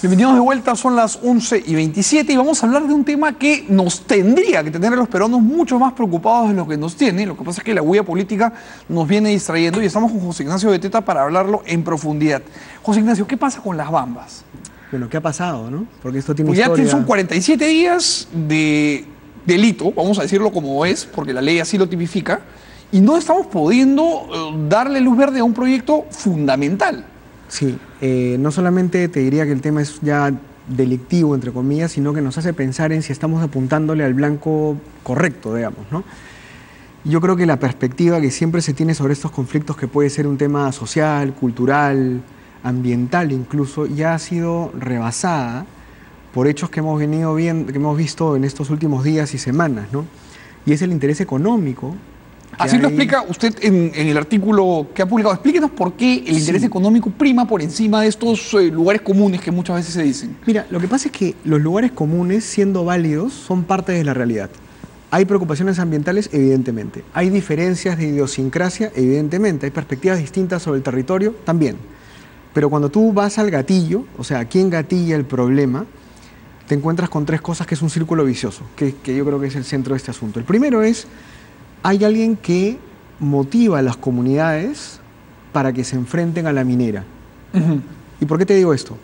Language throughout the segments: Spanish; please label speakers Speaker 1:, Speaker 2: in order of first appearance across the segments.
Speaker 1: Bienvenidos de vuelta, son las 11:27 y vamos a hablar de un tema que nos tendría que tener a los peruanos mucho más preocupados de lo que nos tiene. Lo que pasa es que la huella política nos viene distrayendo y estamos con José Ignacio Beteta para hablarlo en profundidad. José Ignacio, ¿qué pasa con las bambas?
Speaker 2: Bueno, ¿qué ha pasado, no? Porque esto tiene
Speaker 1: Pues
Speaker 2: historia.
Speaker 1: ya son 47 días de delito, vamos a decirlo como es, porque la ley así lo tipifica, y no estamos pudiendo darle luz verde a un proyecto fundamental.
Speaker 2: Sí, no solamente te diría que el tema es ya delictivo, entre comillas, sino que nos hace pensar en si estamos apuntándole al blanco correcto, digamos, ¿no? Yo creo que la perspectiva que siempre se tiene sobre estos conflictos, que puede ser un tema social, cultural, ambiental incluso, ya ha sido rebasada por hechos que hemos venido viendo, que hemos visto en estos últimos días y semanas, ¿no? Y es el interés económico.
Speaker 1: Así lo explica usted en el artículo que ha publicado. Explíquenos por qué el interés económico prima por encima de estos lugares comunes que muchas veces se dicen.
Speaker 2: Mira, lo que pasa es que los lugares comunes, siendo válidos, son parte de la realidad. Hay preocupaciones ambientales, evidentemente. Hay diferencias de idiosincrasia, evidentemente. Hay perspectivas distintas sobre el territorio, también. Pero cuando tú vas al gatillo, o sea, ¿quién gatilla el problema? Te encuentras con tres cosas que es un círculo vicioso, que yo creo que es el centro de este asunto. El primero es, hay alguien que motiva a las comunidades para que se enfrenten a la minera. ¿Y por qué te digo esto?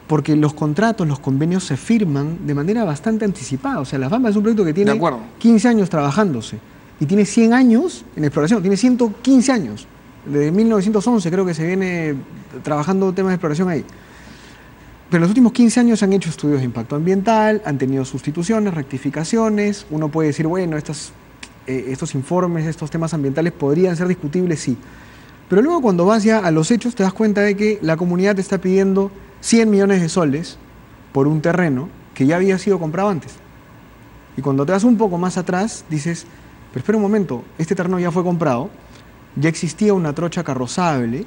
Speaker 2: Porque los contratos, los convenios se firman de manera bastante anticipada. O sea, Las Bambas es un proyecto que tiene 15 años trabajándose y tiene 100 años en exploración, tiene 115 años. Desde 1911 creo que se viene trabajando temas de exploración ahí. Pero en los últimos 15 años se han hecho estudios de impacto ambiental, han tenido sustituciones, rectificaciones. Uno puede decir, bueno, estos informes, estos temas ambientales podrían ser discutibles, sí. Pero luego cuando vas ya a los hechos te das cuenta de que la comunidad te está pidiendo 100 millones de soles por un terreno que ya había sido comprado antes. Y cuando te vas un poco más atrás dices, pero espera un momento, este terreno ya fue comprado, ya existía una trocha carrozable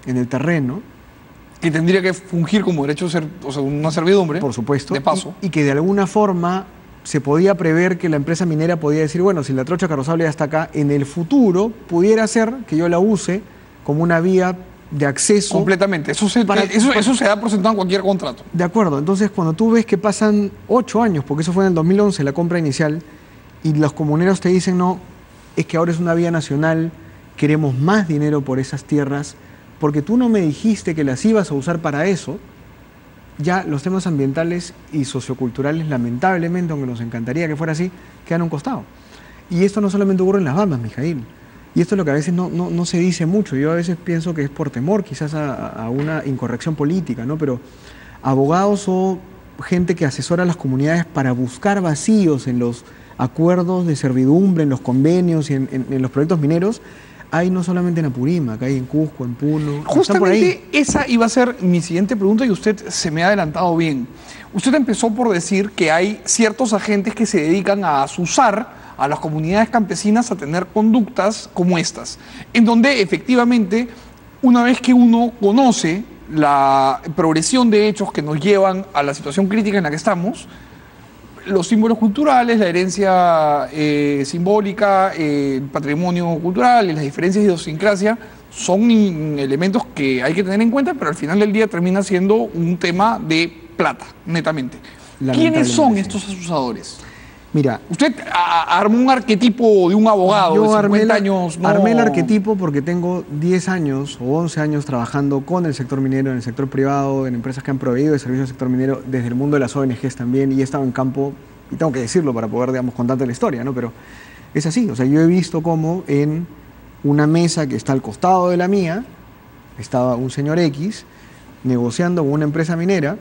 Speaker 2: en el terreno.
Speaker 1: Que tendría que fungir como derecho, o sea, una servidumbre.
Speaker 2: Por supuesto.
Speaker 1: De paso.
Speaker 2: Y que de alguna forma se podía prever que la empresa minera podía decir, bueno, si la trocha carrozable ya está acá, en el futuro pudiera ser que yo la use como una vía de acceso.
Speaker 1: Completamente. Eso se da por sentado en cualquier contrato.
Speaker 2: De acuerdo. Entonces, cuando tú ves que pasan 8 años, porque eso fue en el 2011, la compra inicial, y los comuneros te dicen, no, es que ahora es una vía nacional, queremos más dinero por esas tierras, porque tú no me dijiste que las ibas a usar para eso, ya los temas ambientales y socioculturales, lamentablemente, aunque nos encantaría que fuera así, quedan a un costado. Y esto no solamente ocurre en Las Bambas, Mijail. Y esto es lo que a veces no se dice mucho. Yo a veces pienso que es por temor quizás a una incorrección política, ¿no? Pero abogados o gente que asesora a las comunidades para buscar vacíos en los acuerdos de servidumbre, en los convenios y en los proyectos mineros, hay no solamente en Apurímac, hay en Cusco, en Puno.
Speaker 1: Justamente esa iba a ser mi siguiente pregunta y usted se me ha adelantado bien. Usted empezó por decir que hay ciertos agentes que se dedican a azuzar a las comunidades campesinas a tener conductas como estas, en donde efectivamente, una vez que uno conoce la progresión de hechos que nos llevan a la situación crítica en la que estamos, los símbolos culturales, la herencia simbólica, el patrimonio cultural y las diferencias de idiosincrasia son elementos que hay que tener en cuenta, pero al final del día termina siendo un tema de plata, netamente. ¿Quiénes son estos acusadores?
Speaker 2: Mira,
Speaker 1: usted armó un arquetipo de un abogado de 50 años. No...
Speaker 2: Armé el arquetipo porque tengo 10 años o 11 años trabajando con el sector minero, en el sector privado, en empresas que han proveído de servicios del sector minero, desde el mundo de las ONGs también, y he estado en campo, y tengo que decirlo para poder, digamos, contarte la historia, ¿no? Pero es así, o sea, yo he visto cómo en una mesa que está al costado de la mía, estaba un señor X negociando con una empresa minera,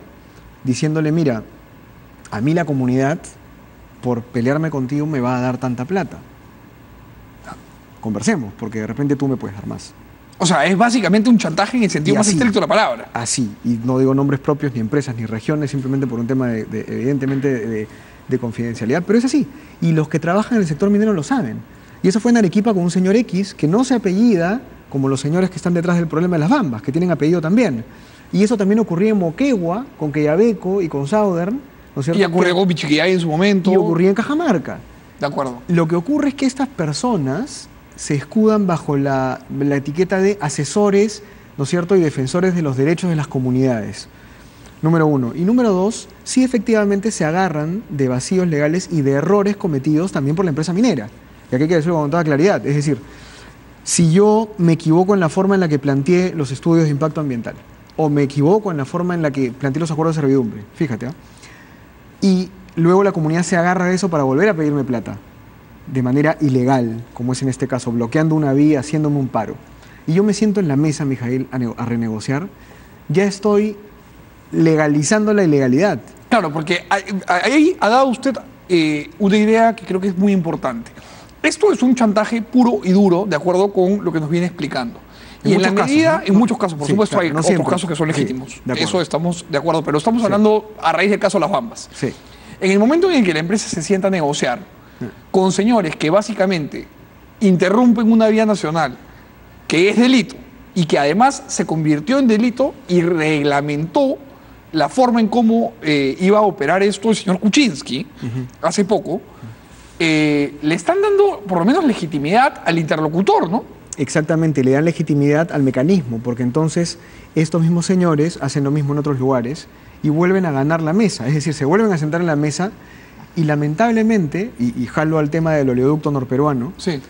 Speaker 2: diciéndole, mira, a mí la comunidad, por pelearme contigo, me va a dar tanta plata. Conversemos, porque de repente tú me puedes dar más.
Speaker 1: O sea, es básicamente un chantaje en el sentido más estricto de la palabra.
Speaker 2: Así, y no digo nombres propios, ni empresas, ni regiones, simplemente por un tema, evidentemente, de confidencialidad, pero es así. Y los que trabajan en el sector minero lo saben. Y eso fue en Arequipa con un señor X que no se apellida como los señores que están detrás del problema de Las Bambas, que tienen apellido también. Y eso también ocurría en Moquegua, con Queyabeco y con Southern, ¿no es cierto?
Speaker 1: Y ocurrió con Pichiquillay en su momento.
Speaker 2: Y ocurría en Cajamarca.
Speaker 1: De acuerdo.
Speaker 2: Lo que ocurre es que estas personas se escudan bajo la etiqueta de asesores, ¿no es cierto?, y defensores de los derechos de las comunidades. Número uno. Y número dos, sí efectivamente se agarran de vacíos legales y de errores cometidos también por la empresa minera. Y aquí hay que decirlo con toda claridad. Es decir, si yo me equivoco en la forma en la que planteé los estudios de impacto ambiental, o me equivoco en la forma en la que planteé los acuerdos de servidumbre, fíjate, y luego la comunidad se agarra de eso para volver a pedirme plata, de manera ilegal, como es en este caso, bloqueando una vía, haciéndome un paro, y yo me siento en la mesa, Mijail, a renegociar, ya estoy legalizando la ilegalidad.
Speaker 1: Claro, porque ahí ha dado usted una idea que creo que es muy importante. Esto es un chantaje puro y duro, de acuerdo con lo que nos viene explicando. Y en la medida, ¿no? En muchos casos, por supuesto, claro, hay otros casos que son legítimos. Sí, eso estamos de acuerdo, pero estamos hablando a raíz del caso de Las Bambas.
Speaker 2: Sí.
Speaker 1: En el momento en el que la empresa se sienta a negociar con señores que básicamente interrumpen una vía nacional, que es delito, y que además se convirtió en delito y reglamentó la forma en cómo iba a operar esto el señor Kuczynski hace poco, le están dando por lo menos legitimidad al interlocutor, ¿no?
Speaker 2: Exactamente, le dan legitimidad al mecanismo, porque entonces estos mismos señores hacen lo mismo en otros lugares y vuelven a ganar la mesa, es decir, se vuelven a sentar en la mesa y lamentablemente, y jalo al tema del oleoducto norperuano, sí,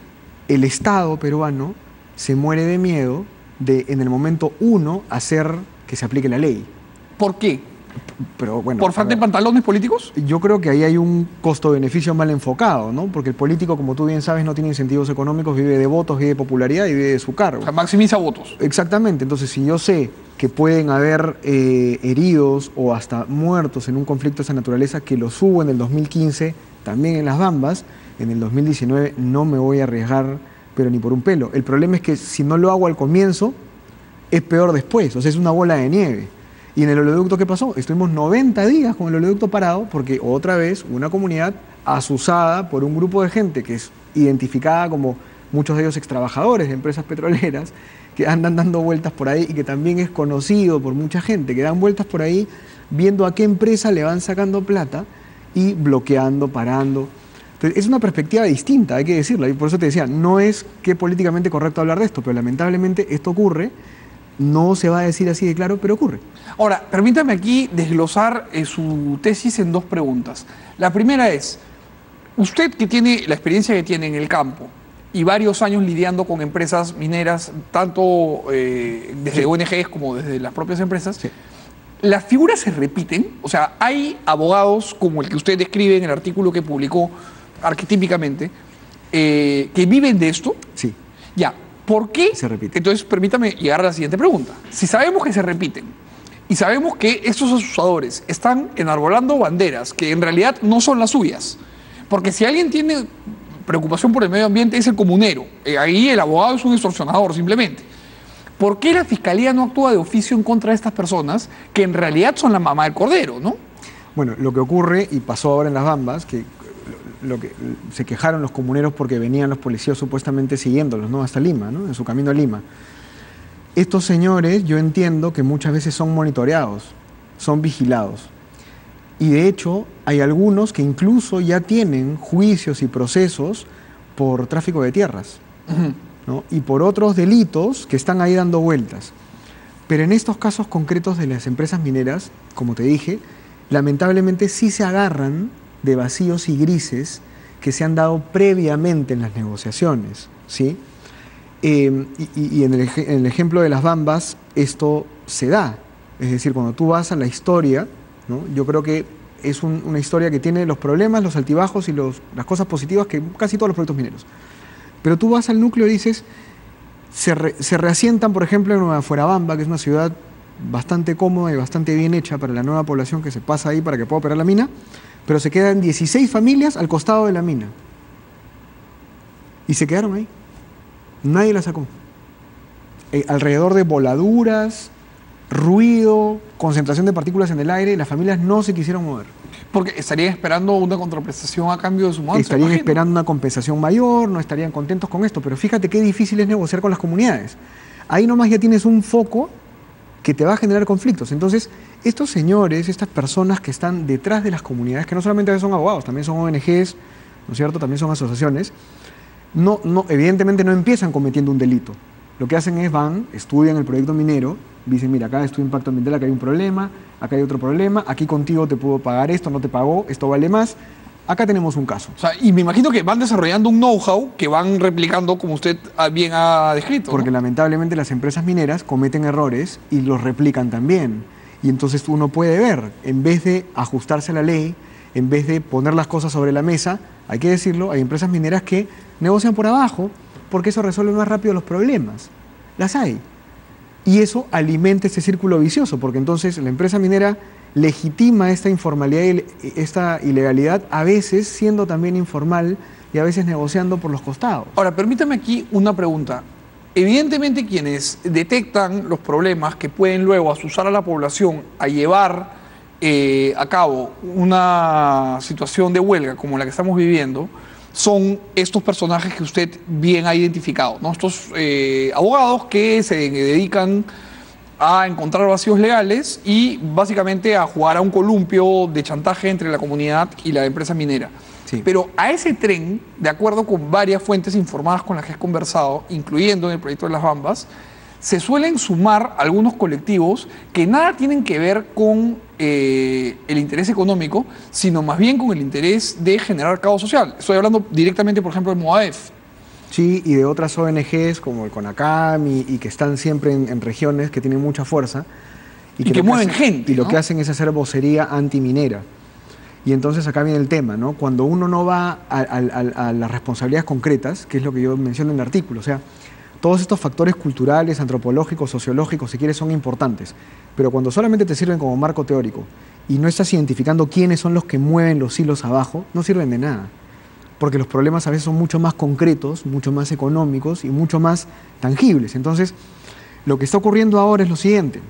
Speaker 2: el Estado peruano se muere de miedo de en el momento uno hacer que se aplique la ley.
Speaker 1: ¿Por qué?
Speaker 2: Pero, bueno,
Speaker 1: ¿por falta de pantalones políticos?
Speaker 2: Yo creo que ahí hay un costo-beneficio mal enfocado, ¿no? Porque el político, como tú bien sabes, no tiene incentivos económicos, vive de votos, vive de popularidad y vive de su cargo.
Speaker 1: O sea, maximiza votos.
Speaker 2: Exactamente. Entonces, si yo sé que pueden haber heridos o hasta muertos en un conflicto de esa naturaleza, que los hubo en el 2015, también en Las Bambas, en el 2019 no me voy a arriesgar, pero ni por un pelo. El problema es que si no lo hago al comienzo, es peor después. O sea, es una bola de nieve. Y en el oleoducto, ¿qué pasó? Estuvimos 90 días con el oleoducto parado porque otra vez una comunidad asusada por un grupo de gente que es identificada como muchos de ellos extrabajadores de empresas petroleras que andan dando vueltas por ahí y que también es conocido por mucha gente, que dan vueltas por ahí viendo a qué empresa le van sacando plata y bloqueando, parando. Entonces, es una perspectiva distinta, hay que decirlo. Y por eso te decía, no es que políticamente correcto hablar de esto, pero lamentablemente esto ocurre. No se va a decir así de claro, pero ocurre.
Speaker 1: Ahora, permítame aquí desglosar su tesis en dos preguntas. La primera es, usted que tiene la experiencia que tiene en el campo y varios años lidiando con empresas mineras, tanto desde ONGs como desde las propias empresas, ¿las figuras se repiten? O sea, ¿hay abogados como el que usted describe en el artículo que publicó arquetípicamente que viven de esto?
Speaker 2: Sí.
Speaker 1: Ya. ¿Por qué?
Speaker 2: Se repite.
Speaker 1: Entonces, permítame llegar a la siguiente pregunta. Si sabemos que se repiten y sabemos que estos asusadores están enarbolando banderas que en realidad no son las suyas, porque si alguien tiene preocupación por el medio ambiente es el comunero, ahí el abogado es un extorsionador simplemente. ¿Por qué la Fiscalía no actúa de oficio en contra de estas personas que en realidad son la mamá del cordero, ¿no?
Speaker 2: Bueno, lo que ocurre, y pasó ahora en Las Bambas, que se quejaron los comuneros porque venían los policías supuestamente siguiéndolos, ¿no? Hasta Lima, ¿no? En su camino a Lima. Estos señores, yo entiendo que muchas veces son monitoreados, son vigilados. Y de hecho, hay algunos que incluso ya tienen juicios y procesos por tráfico de tierras, ¿no? Y por otros delitos que están ahí dando vueltas. Pero en estos casos concretos de las empresas mineras, como te dije, lamentablemente sí se agarran de vacíos y grises que se han dado previamente en las negociaciones, ¿sí? Y en el ejemplo de Las Bambas esto se da. Es decir, cuando tú vas a la historia, ¿no? Yo creo que es una historia que tiene los problemas, los altibajos y las cosas positivas que casi todos los proyectos mineros. Pero tú vas al núcleo y dices, se reasientan, por ejemplo, en Nueva Fuerabamba, que es una ciudad bastante cómoda y bastante bien hecha para la nueva población que se pasa ahí para que pueda operar la mina, pero se quedan 16 familias al costado de la mina. Y se quedaron ahí. Nadie la sacó. Alrededor de voladuras, ruido, concentración de partículas en el aire, las familias no se quisieron mover.
Speaker 1: Porque estarían esperando una contraprestación a cambio de su mudanza.
Speaker 2: Estarían esperando una compensación mayor, no estarían contentos con esto, pero fíjate qué difícil es negociar con las comunidades. Ahí nomás ya tienes un foco que te va a generar conflictos. Entonces, estos señores, estas personas que están detrás de las comunidades, que no solamente son abogados, también son ONGs, ¿no es cierto?, también son asociaciones, evidentemente no empiezan cometiendo un delito. Lo que hacen es van, estudian el proyecto minero, dicen, mira, acá estudio impacto ambiental, acá hay un problema, acá hay otro problema, aquí contigo te puedo pagar esto, no te pagó, esto vale más, acá tenemos un caso.
Speaker 1: O sea, y me imagino que van desarrollando un know-how que van replicando como usted bien ha descrito.
Speaker 2: Porque
Speaker 1: ¿no?
Speaker 2: lamentablemente las empresas mineras cometen errores y los replican también. Y entonces uno puede ver, en vez de ajustarse a la ley, en vez de poner las cosas sobre la mesa, hay que decirlo, hay empresas mineras que negocian por abajo porque eso resuelve más rápido los problemas. Las hay. Y eso alimenta este círculo vicioso, porque entonces la empresa minera legitima esta informalidad y esta ilegalidad, a veces siendo también informal y a veces negociando por los costados.
Speaker 1: Ahora, permítame aquí una pregunta. Evidentemente quienes detectan los problemas que pueden luego asusar a la población a llevar a cabo una situación de huelga como la que estamos viviendo, son estos personajes que usted bien ha identificado, ¿no? Estos abogados que se dedican a encontrar vacíos legales y básicamente a jugar a un columpio de chantaje entre la comunidad y la empresa minera.
Speaker 2: Sí.
Speaker 1: Pero a ese tren, de acuerdo con varias fuentes informadas con las que he conversado, incluyendo en el proyecto de Las Bambas, se suelen sumar algunos colectivos que nada tienen que ver con el interés económico, sino más bien con el interés de generar caos social. Estoy hablando directamente, por ejemplo, de Moadef.
Speaker 2: Sí, y de otras ONGs como el CONACAM y que están siempre en regiones que tienen mucha fuerza.
Speaker 1: Y que mueven gente,
Speaker 2: Y lo
Speaker 1: ¿no?
Speaker 2: que hacen es hacer vocería antiminera. Y entonces acá viene el tema, ¿no? Cuando uno no va a las responsabilidades concretas, que es lo que yo menciono en el artículo, o sea, todos estos factores culturales, antropológicos, sociológicos, si quieres, son importantes. Pero cuando solamente te sirven como marco teórico y no estás identificando quiénes son los que mueven los hilos abajo, no sirven de nada. Porque los problemas a veces son mucho más concretos, mucho más económicos y mucho más tangibles. Entonces, lo que está ocurriendo ahora es lo siguiente.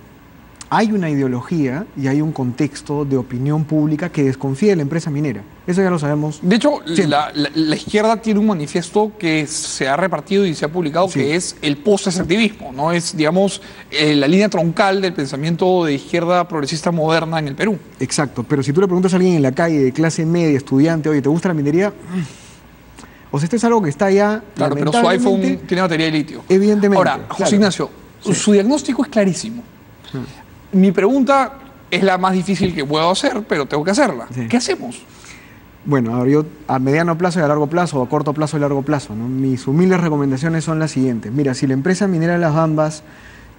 Speaker 2: Hay una ideología y hay un contexto de opinión pública que desconfía de la empresa minera. Eso ya lo sabemos.
Speaker 1: De hecho,
Speaker 2: siempre.
Speaker 1: la izquierda tiene un manifiesto que se ha repartido y se ha publicado,
Speaker 2: Sí.
Speaker 1: que es el post-extractivismo, ¿no? Es, digamos, la línea troncal del pensamiento de izquierda progresista moderna en el Perú.
Speaker 2: Exacto, pero si tú le preguntas a alguien en la calle de clase media, estudiante, oye, ¿te gusta la minería? O sea, esto es algo que está ya...
Speaker 1: Claro, pero su iPhone tiene batería de litio.
Speaker 2: Evidentemente.
Speaker 1: Ahora, José
Speaker 2: claro.
Speaker 1: Ignacio,
Speaker 2: Sí.
Speaker 1: su diagnóstico es clarísimo. Mi pregunta es la más difícil que puedo hacer, pero tengo que hacerla.
Speaker 2: Sí.
Speaker 1: ¿Qué hacemos?
Speaker 2: Bueno, ahora yo a mediano plazo y a largo plazo, o a corto plazo y a largo plazo, ¿no? Mis humildes recomendaciones son las siguientes. Mira, si la empresa minera Las Bambas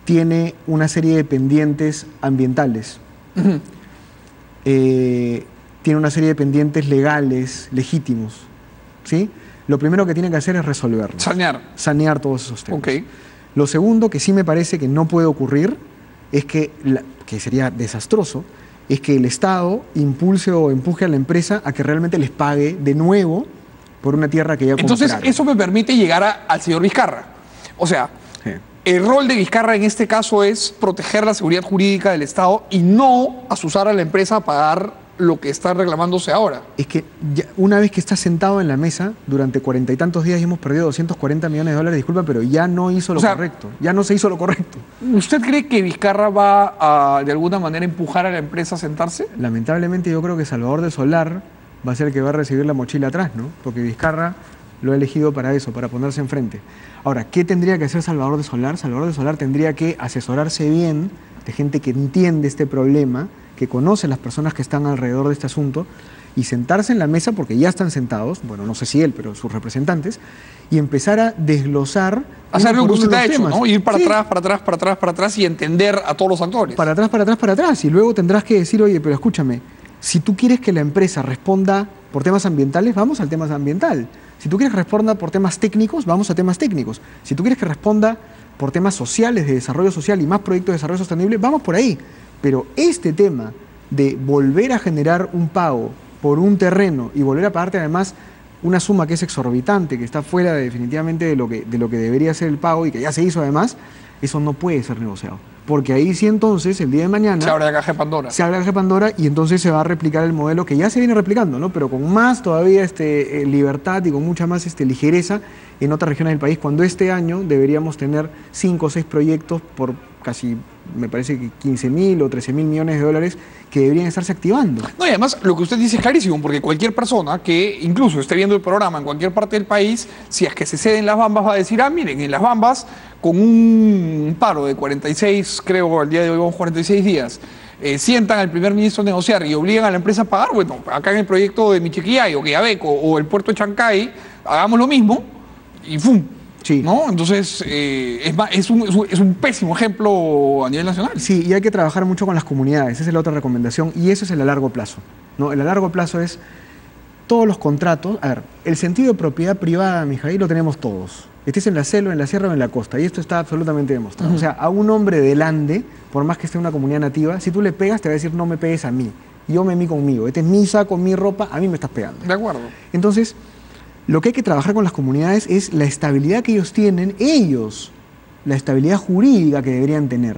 Speaker 2: tiene una serie de pendientes ambientales, tiene una serie de pendientes legales, legítimos, ¿sí? Lo primero que tiene que hacer es resolverlos.
Speaker 1: Sanear
Speaker 2: todos esos temas.
Speaker 1: Ok.
Speaker 2: Lo segundo, que sí me parece que no puede ocurrir, es que sería desastroso, es que el Estado impulse o empuje a la empresa a que realmente les pague de nuevo por una tierra que ya
Speaker 1: Entonces,
Speaker 2: compraron.
Speaker 1: eso me permite llegar al señor Vizcarra. O sea,
Speaker 2: Sí.
Speaker 1: el rol de Vizcarra en este caso es proteger la seguridad jurídica del Estado y no asusar a la empresa a pagar lo que está reclamándose ahora.
Speaker 2: Es que ya, una vez que estás sentado en la mesa, durante 40 y tantos días y hemos perdido 240 millones de dólares, disculpa, pero ya no hizo lo correcto. Ya no se hizo lo correcto.
Speaker 1: ¿Usted cree que Vizcarra va a, de alguna manera, empujar a la empresa a sentarse?
Speaker 2: Lamentablemente yo creo que Salvador de Solar va a ser el que va a recibir la mochila atrás, ¿no? Porque Vizcarra lo ha elegido para eso, para ponerse enfrente. Ahora, ¿qué tendría que hacer Salvador de Solar? Salvador de Solar tendría que asesorarse bien de gente que entiende este problema, que conoce a las personas que están alrededor de este asunto y sentarse en la mesa, porque ya están sentados, bueno, no sé si él, pero sus representantes, y empezar a desglosar...
Speaker 1: Hacer lo que usted ha hecho,
Speaker 2: temas.
Speaker 1: ¿no? Ir para
Speaker 2: Sí.
Speaker 1: atrás, para atrás, para atrás, para atrás y entender a todos los actores.
Speaker 2: Para atrás, para atrás, para atrás. Y luego tendrás que decir, oye, pero escúchame, si tú quieres que la empresa responda por temas ambientales, vamos al tema ambiental. Si tú quieres que responda por temas técnicos, vamos a temas técnicos. Si tú quieres que responda por temas sociales, de desarrollo social y más proyectos de desarrollo sostenible, vamos por ahí. Pero este tema de volver a generar un pago por un terreno y volver a pagarte además una suma que es exorbitante, que está fuera definitivamente de lo que debería ser el pago y que ya se hizo además, eso no puede ser negociado. Porque ahí sí entonces, el día de mañana...
Speaker 1: Se abre la caja de Pandora.
Speaker 2: Se abre la caja de Pandora y entonces se va a replicar el modelo que ya se viene replicando, ¿no? Pero con más todavía libertad y con mucha más ligereza en otras regiones del país, cuando este año deberíamos tener 5 o 6 proyectos por casi, me parece que 15.000 o 13.000 millones de dólares que deberían estarse activando.
Speaker 1: No, y además lo que usted dice es clarísimo, porque cualquier persona que incluso esté viendo el programa en cualquier parte del país, si es que se ceden las Bambas, va a decir, ah, miren, en las Bambas, con un paro de 46, creo, al día de hoy vamos 46 días, sientan al primer ministro a negociar y obligan a la empresa a pagar, bueno, acá en el proyecto de Michiquillay o Quellaveco o el puerto de Chancay, hagamos lo mismo y ¡fum!
Speaker 2: Sí.
Speaker 1: ¿No? Entonces, es un pésimo ejemplo a nivel nacional.
Speaker 2: Sí, y hay que trabajar mucho con las comunidades, esa es la otra recomendación, y eso es el a largo plazo, ¿no? El a largo plazo es todos los contratos. A ver, el sentido de propiedad privada, Mijail, lo tenemos todos. Estés en la selva, en la sierra o en la costa, y esto está absolutamente demostrado. O sea, a un hombre del Ande, por más que esté en una comunidad nativa, si tú le pegas, te va a decir, no me pegues a mí, yo me mí conmigo, este es mi saco, mi ropa, a mí me estás pegando.
Speaker 1: De acuerdo.
Speaker 2: Entonces, lo que hay que trabajar con las comunidades es la estabilidad que ellos tienen, la estabilidad jurídica que deberían tener.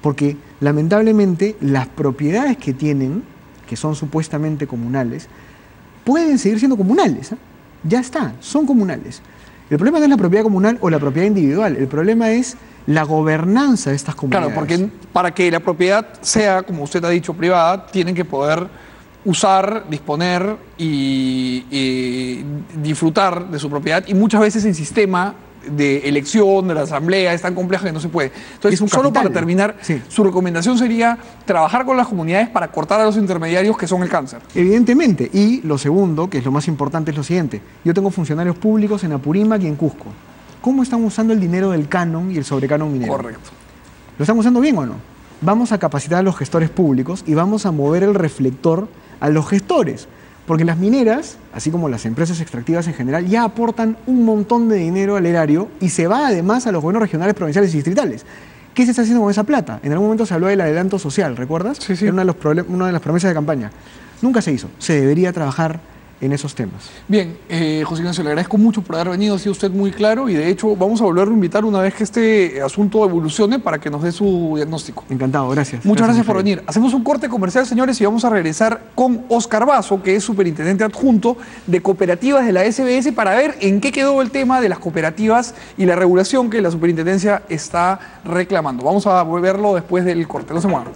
Speaker 2: Porque lamentablemente las propiedades que tienen, que son supuestamente comunales, pueden seguir siendo comunales. Ya está, son comunales. El problema no es la propiedad comunal o la propiedad individual, el problema es la gobernanza de estas comunidades.
Speaker 1: Claro, porque para que la propiedad sea, como usted ha dicho, privada, tienen que poder usar, disponer y disfrutar de su propiedad, y muchas veces el sistema de elección de la asamblea es tan complejo que no se puede. Entonces, solo para terminar, sí, su recomendación sería trabajar con las comunidades para cortar a los intermediarios que son el cáncer.
Speaker 2: Evidentemente, y lo segundo, que es lo más importante, es lo siguiente. Yo tengo funcionarios públicos en Apurímac y en Cusco. ¿Cómo están usando el dinero del canon y el sobrecanon minero?
Speaker 1: Correcto.
Speaker 2: ¿Lo están usando bien o no? Vamos a capacitar a los gestores públicos y vamos a mover el reflector a los gestores, porque las mineras, así como las empresas extractivas en general, ya aportan un montón de dinero al erario y se va además a los gobiernos regionales, provinciales y distritales. ¿Qué se está haciendo con esa plata? En algún momento se habló del adelanto social, ¿recuerdas?
Speaker 1: Sí, sí.
Speaker 2: Era una de las promesas de campaña. Nunca se hizo. Se debería trabajar en esos temas.
Speaker 1: Bien, José Ignacio, le agradezco mucho por haber venido, ha sido usted muy claro, y de hecho vamos a volverlo a invitar una vez que este asunto evolucione para que nos dé su diagnóstico.
Speaker 2: Encantado, gracias.
Speaker 1: Muchas gracias por venir. Hacemos un corte comercial, señores, y vamos a regresar con Oscar Basso, que es superintendente adjunto de cooperativas de la SBS, para ver en qué quedó el tema de las cooperativas y la regulación que la superintendencia está reclamando. Vamos a verlo después del corte, no se muevan.